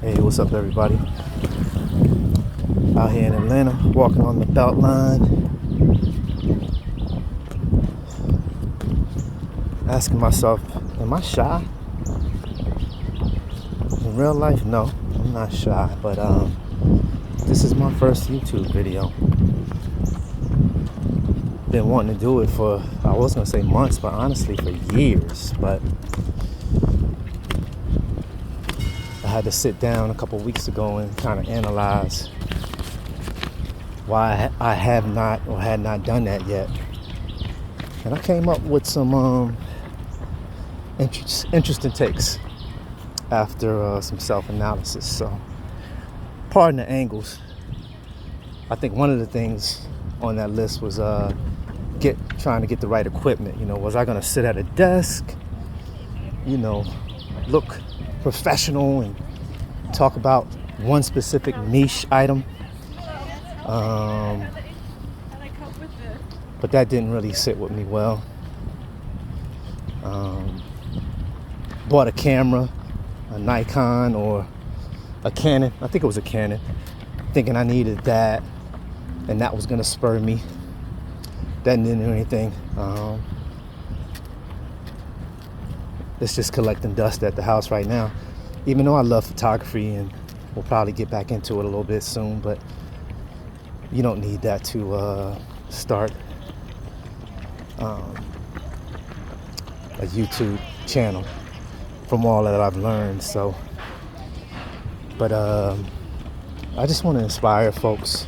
Hey, what's up, everybody? Out here in Atlanta, walking on the Beltline, asking myself, am I shy? In real life, no, I'm not shy, but this is my first YouTube video. Been wanting to do it for, I was gonna say months, but honestly for years. But I had to sit down a couple weeks ago and kind of analyze why I have not or had not done that yet. And I came up with some interesting takes after some self-analysis. So, pardon the angles. I think one of the things on that list was trying to get the right equipment. Was I going to sit at a desk, look professional and talk about one specific niche item? But that didn't really sit with me well. Bought a camera, a Nikon or a Canon. I think it was a Canon, thinking I needed that and that was going to spur me. That didn't do anything. It's just collecting dust at the house right now, even though I love photography and we'll probably get back into it a little bit soon, but you don't need that to start a YouTube channel from all that I've learned. So, but I just want to inspire folks.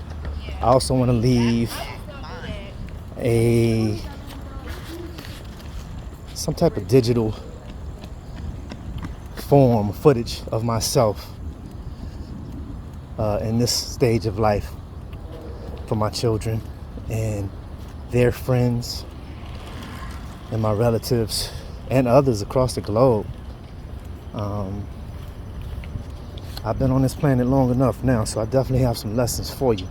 I also want to leave some type of digital form, footage of myself in this stage of life for my children and their friends and my relatives and others across the globe. I've been on this planet long enough now, so I definitely have some lessons for you.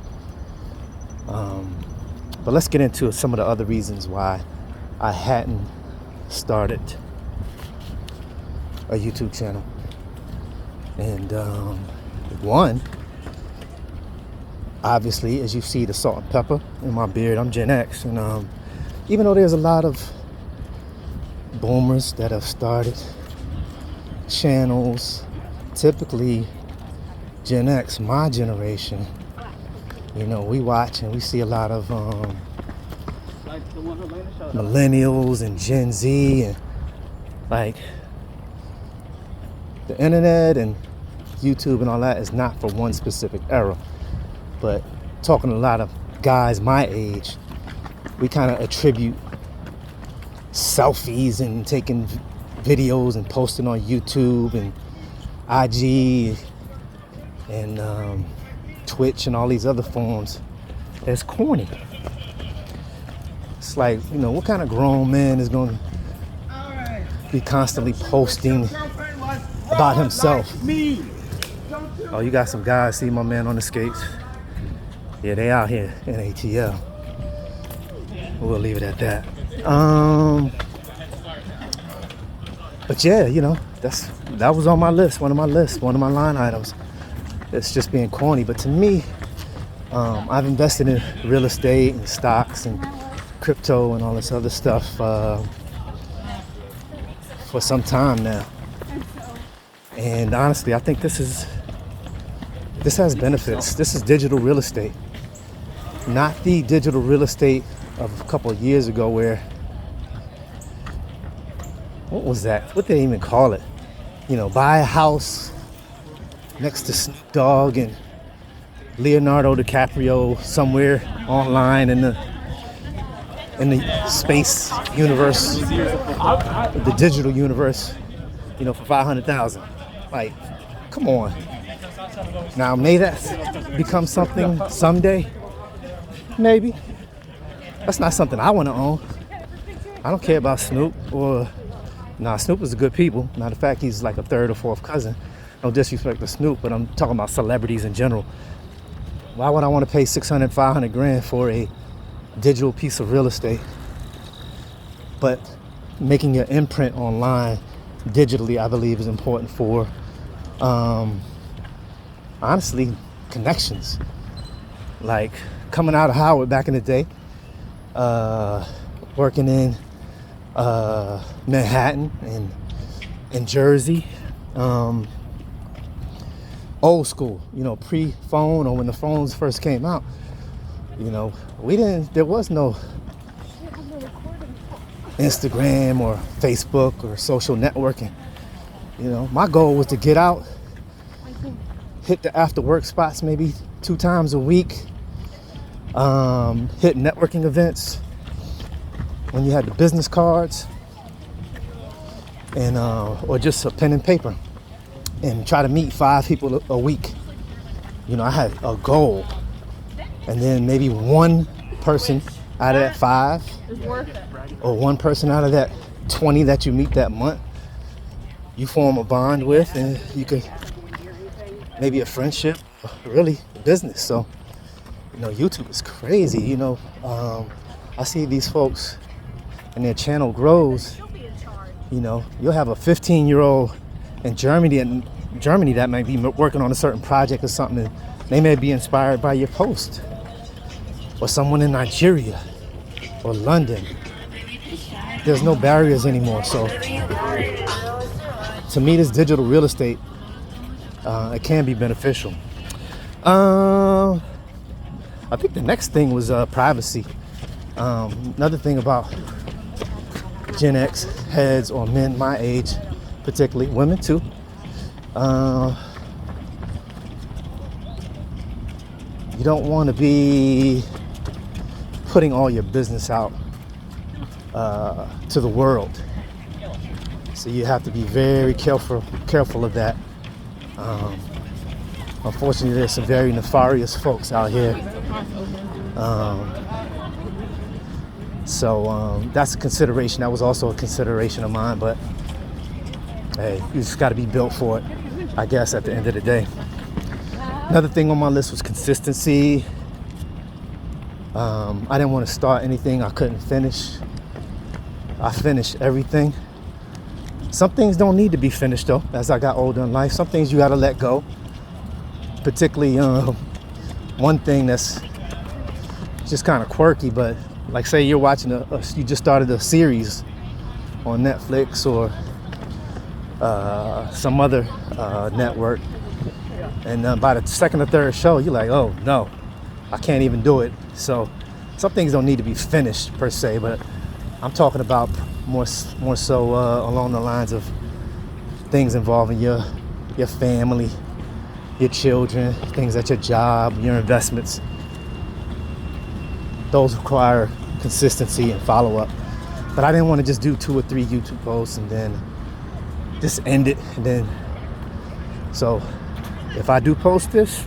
But let's get into some of the other reasons why I hadn't started a YouTube channel. And one, obviously, as you see the salt and pepper in my beard, I'm Gen X. And even though there's a lot of boomers that have started channels, typically Gen X, my generation, we watch and we see a lot of millennials and Gen Z, and like the internet and YouTube and all that is not for one specific era. But talking to a lot of guys my age, we kind of attribute selfies and taking videos and posting on YouTube and IG and Twitch and all these other forms as corny. It's like, what kind of grown man is going to be constantly posting about himself? Oh, you got some guys, see my man on the skates? Yeah, they out here in ATL. We'll leave it at that. But yeah, that was on my list, one of my line items. It's just being corny. But to me, I've invested in real estate and stocks and crypto and all this other stuff for some time now. And honestly, I think this has benefits. This is digital real estate, not the digital real estate of a couple of years ago where, what was that? What did they even call it? Buy a house next to Snoop Dogg and Leonardo DiCaprio somewhere online in the space universe, the digital universe, for $500,000. Like, come on. Now, may that become something someday? Maybe. That's not something I want to own. I don't care about Snoop Snoop is a good people. Matter of fact, he's like a third or fourth cousin. No disrespect to Snoop, but I'm talking about celebrities in general. Why would I want to pay $600, $500 for a digital piece of real estate? But making your imprint online digitally, I believe, is important for honestly, connections. Like coming out of Howard back in the day, working in Manhattan and in Jersey, old school, pre-phone, or when the phones first came out, there was no Instagram or Facebook or social networking. My goal was to get out, hit the after work spots maybe 2 times a week, hit networking events when you had the business cards, and or just a pen and paper, and try to meet 5 people a week. I had a goal, and then maybe one person out of that 5, or one person out of that 20 that you meet that month, you form a bond with, and you could maybe a friendship, really business. So YouTube is crazy. I see these folks and their channel grows. You'll have a 15-year-old in Germany that might be working on a certain project or something, and they may be inspired by your post, or someone in Nigeria or London. There's no barriers anymore. So to me, this digital real estate, it can be beneficial. I think the next thing was privacy. Another thing about Gen X heads, or men my age, particularly women too, you don't want to be putting all your business out to the world. So you have to be very careful of that. Unfortunately, there's some very nefarious folks out here. So that's a consideration. That was also a consideration of mine, but hey, you just got to be built for it, I guess, at the end of the day. Another thing on my list was consistency. I didn't want to start anything I couldn't finish. I finished everything. Some things don't need to be finished, though, as I got older in life. Some things you got to let go. Particularly one thing that's just kind of quirky, but like say you're watching you just started a series on Netflix or some other network, and by the second or third show you're like, oh no, I can't even do it. So some things don't need to be finished per se, but I'm talking about more so along the lines of things involving your family, your children, things at your job, your investments. Those require consistency and follow-up. But I didn't want to just do 2 or 3 YouTube posts and then just end it. And then, so if I do post this,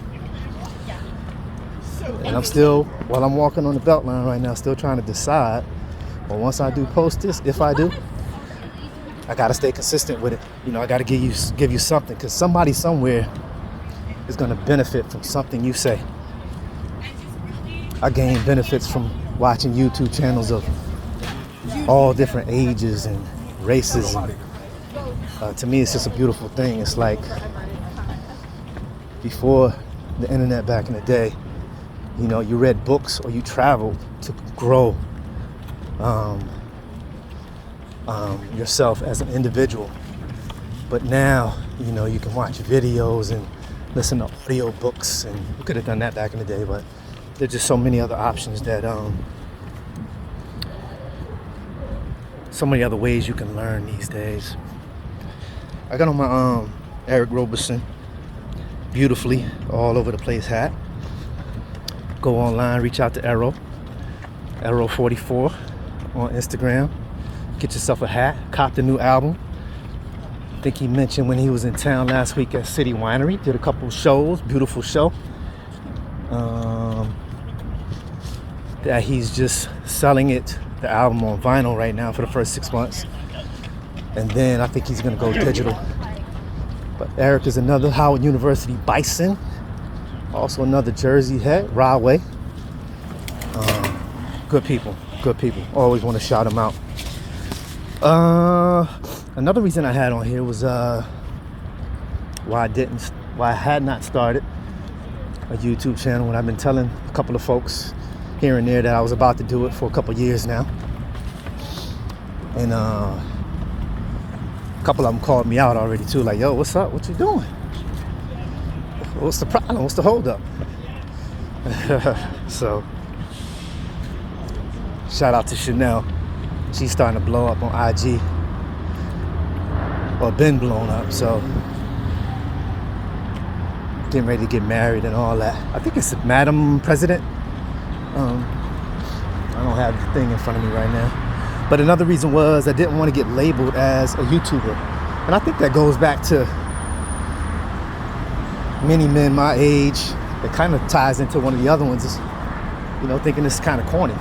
and I'm still, while I'm walking on the belt line right now, still trying to decide, but once I do post this, if I do, I got to stay consistent with it. I got to give you something, because somebody somewhere is going to benefit from something you say. I gain benefits from watching YouTube channels of all different ages and races, and to me it's just a beautiful thing. It's like before the internet back in the day, you read books or you traveled to grow yourself as an individual. But now, you can watch videos and listen to audio books, and you could have done that back in the day, but there's just so many other options that so many other ways you can learn these days. I got on my Eric Roberson beautifully all over the place hat. Go online, reach out to Arrow 44 on Instagram. Get yourself a hat, cop the new album. I think he mentioned when he was in town last week at City Winery, did a couple shows, beautiful show. That he's just selling the album on vinyl right now for the first 6 months. And then I think he's gonna go digital. But Eric is another Howard University Bison, also another Jersey head, Rahway. Good people. Always want to shout them out. Another reason I had on here was why I had not started a YouTube channel, and I've been telling a couple of folks here and there that I was about to do it for a couple of years now. And a couple of them called me out already too, like, yo, what's up? What you doing? What's the problem? What's the holdup? So, shout out to Chanel. She's starting to blow up on IG, or been blown up. So, getting ready to get married and all that. I think it's Madam President. I don't have the thing in front of me right now. But another reason was I didn't want to get labeled as a YouTuber. And I think that goes back to many men my age. It kind of ties into one of the other ones, you know, thinking this is kind of corny.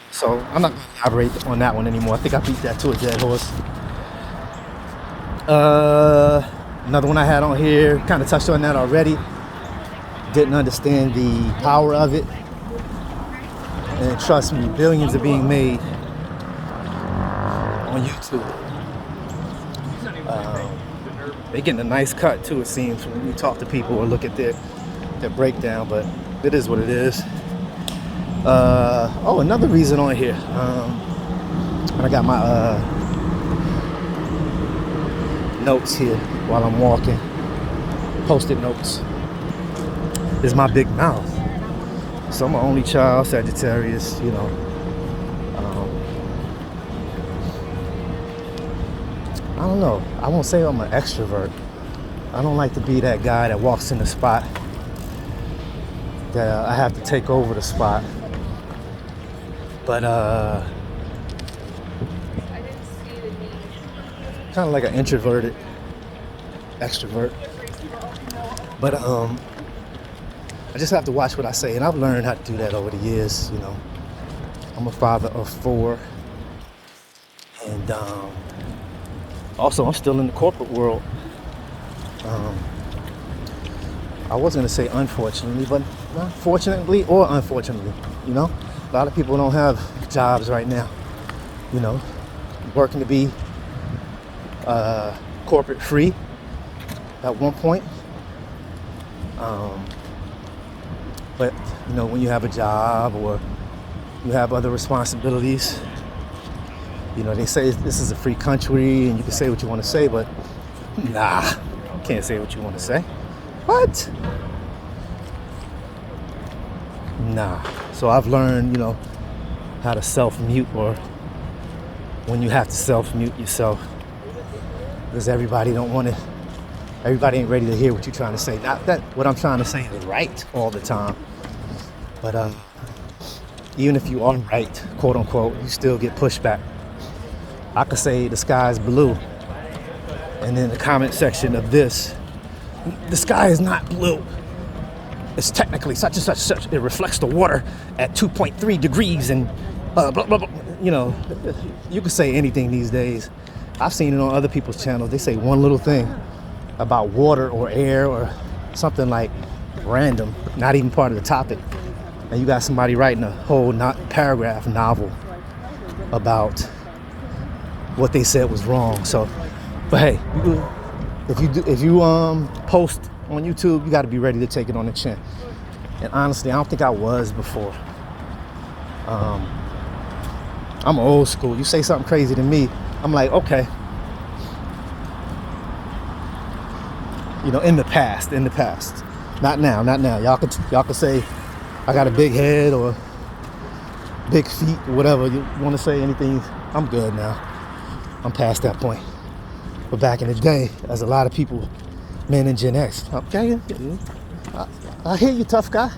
So I'm not going to elaborate on that one anymore. I think I beat that to a dead horse. Another one I had on here, kind of touched on that already. Didn't understand the power of it. And trust me, billions are being made on YouTube. They're getting a nice cut too, it seems, when you talk to people or look at their breakdown, but it is what it is. Another reason on here. And I got my notes here while I'm walking. Post-it notes. Is my big mouth. So I'm an only child, Sagittarius, you know. I don't know. I won't say I'm an extrovert. I don't like to be that guy that walks in the spot that I have to take over the spot. But kind of like an introverted extrovert. But I just have to watch what I say, and I've learned how to do that over the years. You know, I'm a father of 4, and also I'm still in the corporate world. I was gonna say unfortunately, but fortunately or unfortunately, you know, a lot of people don't have jobs right now. You know, working to be corporate free at one point. But you know, when you have a job or you have other responsibilities, you know, they say this is a free country and you can say what you want to say, but nah, you can't say what you want to say. What? Nah. So I've learned, you know, how to self-mute, or when you have to self-mute yourself, because everybody ain't ready to hear what you're trying to say. Not that what I'm trying to say is right all the time, but even if you are right, quote unquote, you still get pushback. I could say the sky is blue, and in the comment section of this, the sky is not blue. It's technically such and such. It reflects the water at 2.3 degrees and blah, blah, blah. You know, you can say anything these days. I've seen it on other people's channels. They say one little thing about water or air or something like random, not even part of the topic. And you got somebody writing a whole paragraph novel about what they said was wrong. So, but hey, if you post on YouTube, you got to be ready to take it on the chin. And honestly, I don't think I was before. I'm old school. You say something crazy to me, I'm like, okay. You know, in the past, not now. Y'all could say I got a big head or big feet or whatever you want to say. Anything, I'm good now. I'm past that point. But back in the day, as a lot of people, men in Gen X, okay, I hear you, tough guy.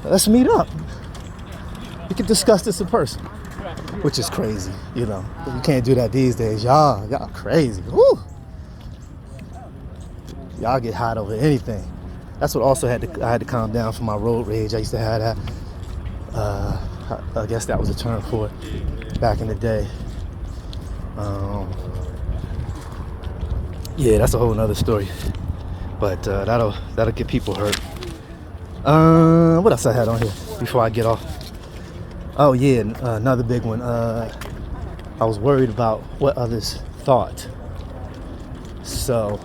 Let's meet up. We can discuss this in person, which is crazy, you know. You can't do that these days. Y'all crazy. Woo! Y'all get hot over anything. That's what also I had to calm down from my road rage. I used to have that. I guess that was a term for it back in the day. Yeah, that's a whole nother story. But that'll get people hurt. What else I had on here before I get off? Oh yeah, another big one. I was worried about what others thought. So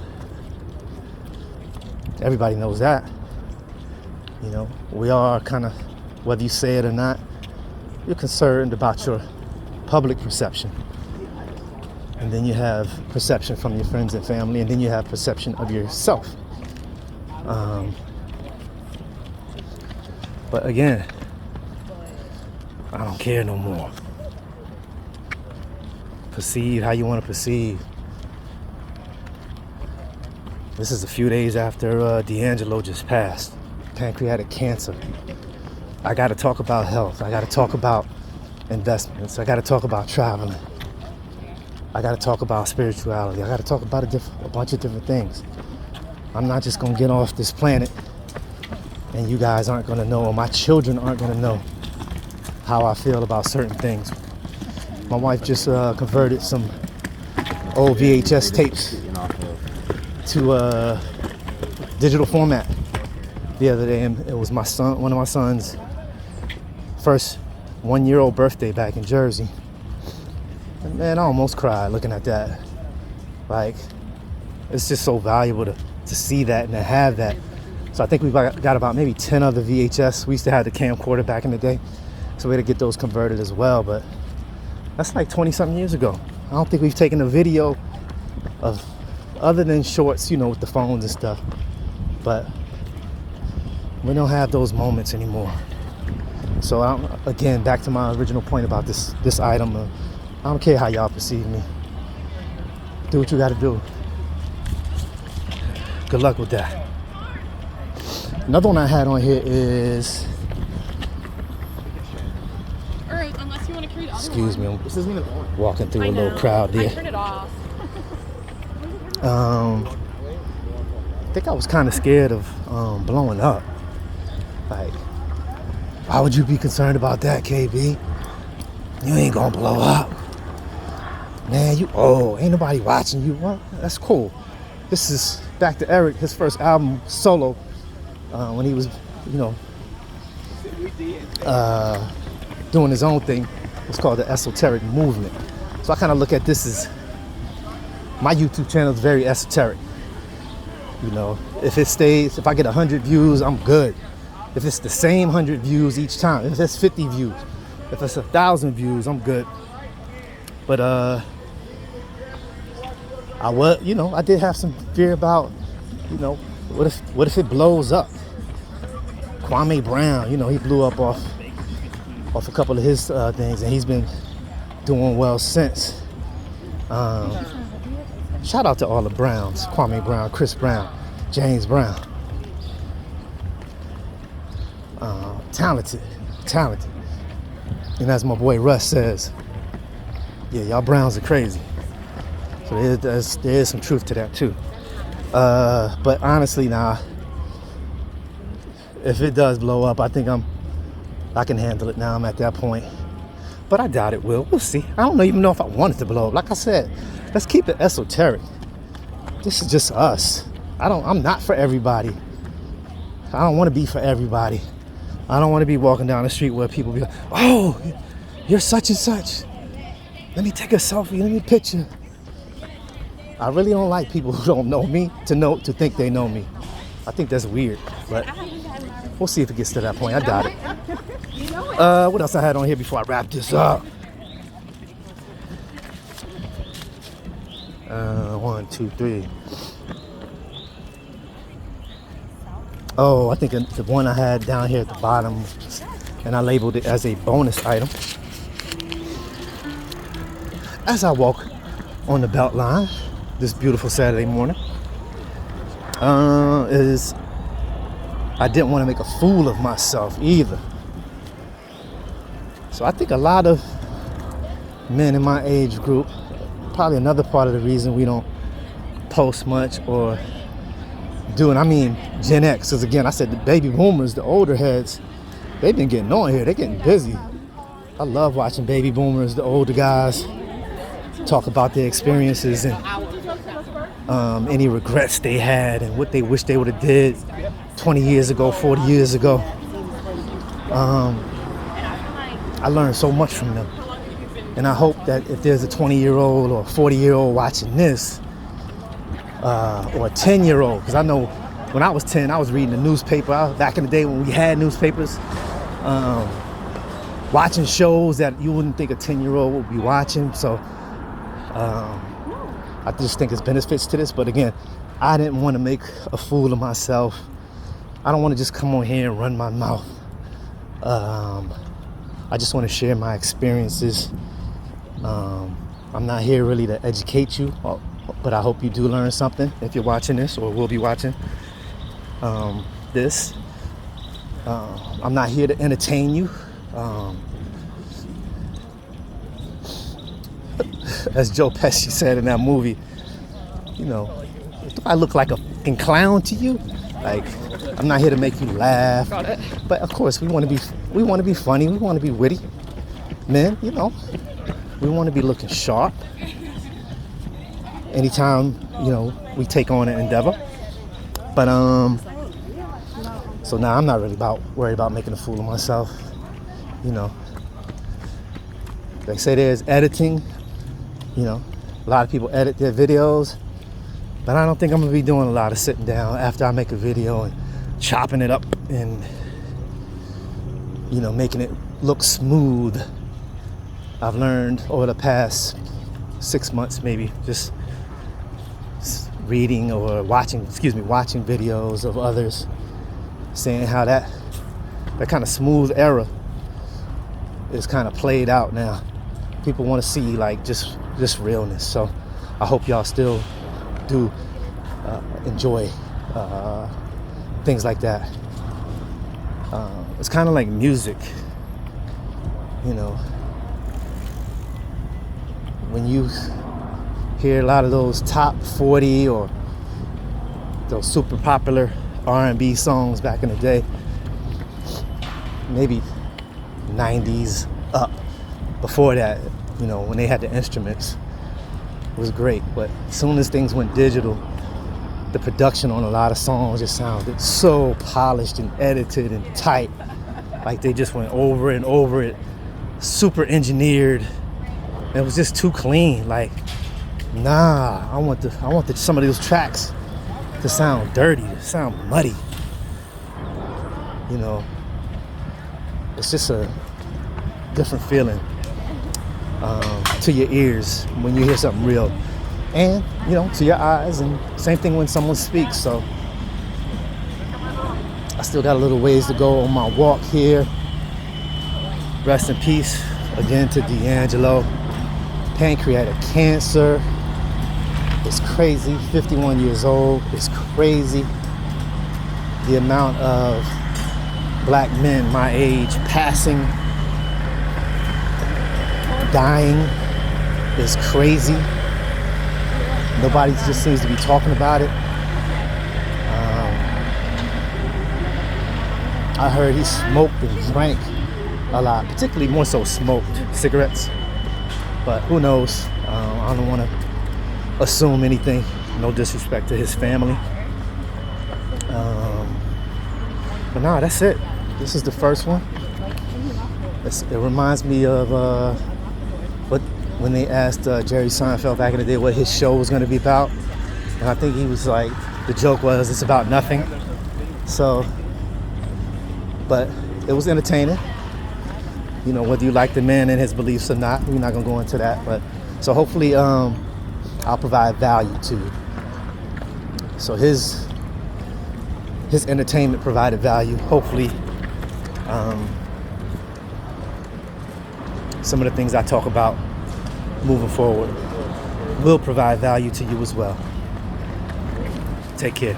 everybody knows that. You know, we are kind of, whether you say it or not, you're concerned about your public perception. And then you have perception from your friends and family, and then you have perception of yourself. But again, I don't care no more. Perceive how you want to perceive. This is a few days after D'Angelo just passed. Pancreatic cancer. I got to talk about health. I got to talk about investments. I got to talk about traveling. I got to talk about spirituality. I got to talk about a bunch of different things. I'm not just going to get off this planet and you guys aren't going to know, or my children aren't going to know how I feel about certain things. My wife just converted some old VHS tapes to digital format the other day, and it was my son, one of my son's first 1-year-old birthday back in Jersey. And man, I almost cried looking at that. Like, it's just so valuable to see that and to have that. So I think we've got about maybe 10 other VHS. We used to have the camcorder back in the day, so we had to get those converted as well. But that's like 20-something years ago. I don't think we've taken a video of, other than shorts, you know, with the phones and stuff. But we don't have those moments anymore. So again, back to my original point about this item. I don't care how y'all perceive me. Do what you got to do. Good luck with that. Another one I had on here is. Or unless you want to create other Excuse me, one. I'm walking through a little crowd there. I turned it off. I think I was kind of scared of blowing up. Like, why would you be concerned about that, KB? You ain't gonna blow up. Man, you old. Ain't nobody watching you. Well, that's cool. This is back to Eric, his first album solo, when he was, you know, doing his own thing. It's called the Esoteric Movement. So I kind of look at this as, my YouTube channel is very esoteric. You know, if I get 100 views, I'm good. If it's the same 100 views each time, if it's 50 views, if it's 1,000 views, I'm good. But I did have some fear about, you know, what if it blows up? Kwame Brown, you know, he blew up off a couple of his things, and he's been doing well since. Shout out to all the Browns: Kwame Brown, Chris Brown, James Brown. Talented. And as my boy Russ says, yeah, y'all Browns are crazy. So there is some truth to that too. But honestly, now, if it does blow up, I think I can handle it now. I'm at that point. But I doubt it will. We'll see. I don't even know if I want it to blow up. Like I said, let's keep it esoteric. This is just us. I'm not for everybody. I don't want to be for everybody. I don't want to be walking down the street where people be like, oh, you're such and such. Let me take a selfie, let me picture. I really don't like people who don't know me to think they know me. I think that's weird, but we'll see if it gets to that point. I doubt it. What else I had on here before I wrap this up? 1, 2, 3. Oh, I think the one I had down here at the bottom, and I labeled it as a bonus item. As I walk on the Beltline this beautiful Saturday morning, is I didn't want to make a fool of myself either. So I think a lot of men in my age group, probably another part of the reason we don't post much or do it. I mean Gen X, because again, I said the baby boomers, the older heads, they've been getting on here. They're getting busy. I love watching baby boomers, the older guys, talk about their experiences and any regrets they had and what they wish they would have did 20 years ago, 40 years ago. I learned so much from them. And I hope that if there's a 20-year-old or a 40-year-old watching this, or a 10-year-old, because I know when I was 10, I was reading the newspaper. Back in the day when we had newspapers, watching shows that you wouldn't think a 10-year-old would be watching. So I just think there's benefits to this. But again, I didn't want to make a fool of myself. I don't want to just come on here and run my mouth. I just want to share my experiences. I'm not here really to educate you, but I hope you do learn something if you're watching this or will be watching this. I'm not here to entertain you. As Joe Pesci said in that movie, you know, do I look like a fucking clown to you? Like, I'm not here to make you laugh. Got it. But of course, we want to be funny. We want to be witty. Men, you know, we want to be looking sharp. Anytime, you know, we take on an endeavor. But so now I'm not really worried about making a fool of myself. You know, they say there's editing. You know, a lot of people edit their videos, but I don't think I'm gonna be doing a lot of sitting down after I make a video and chopping it up and, you know, making it look smooth. I've learned over the past 6 months, maybe, just reading or watching videos of others, saying how that kind of smooth era is kind of played out now. People want to see like just realness. So I hope y'all still do enjoy things like that. It's kind of like music, you know. When you hear a lot of those top 40 or those super popular R&B songs back in the day, maybe 90s up. Before that, you know, when they had the instruments, it was great. But as soon as things went digital, the production on a lot of songs just sounded so polished and edited and tight. Like they just went over and over it, super engineered. And it was just too clean. Like, nah, I want some of those tracks to sound dirty, to sound muddy. You know, it's just a different feeling to your ears when you hear something real, and you know, to your eyes, and same thing when someone speaks. So I still got a little ways to go on my walk here. Rest in peace again to D'Angelo. Pancreatic cancer. It's crazy. 51 years old. It's crazy the amount of black men my age passing, dying is crazy. Nobody just seems to be talking about it. I heard he smoked and drank a lot, particularly more so smoked cigarettes. But who knows? I don't want to assume anything. No disrespect to his family. But nah, that's it. This is the first one. It reminds me of when they asked Jerry Seinfeld back in the day what his show was going to be about. And I think he was like, the joke was, it's about nothing. So, but it was entertaining. You know, whether you like the man and his beliefs or not, we're not going to go into that. But so hopefully I'll provide value to you. So his entertainment provided value. Hopefully some of the things I talk about moving forward will provide value to you as well. Take care.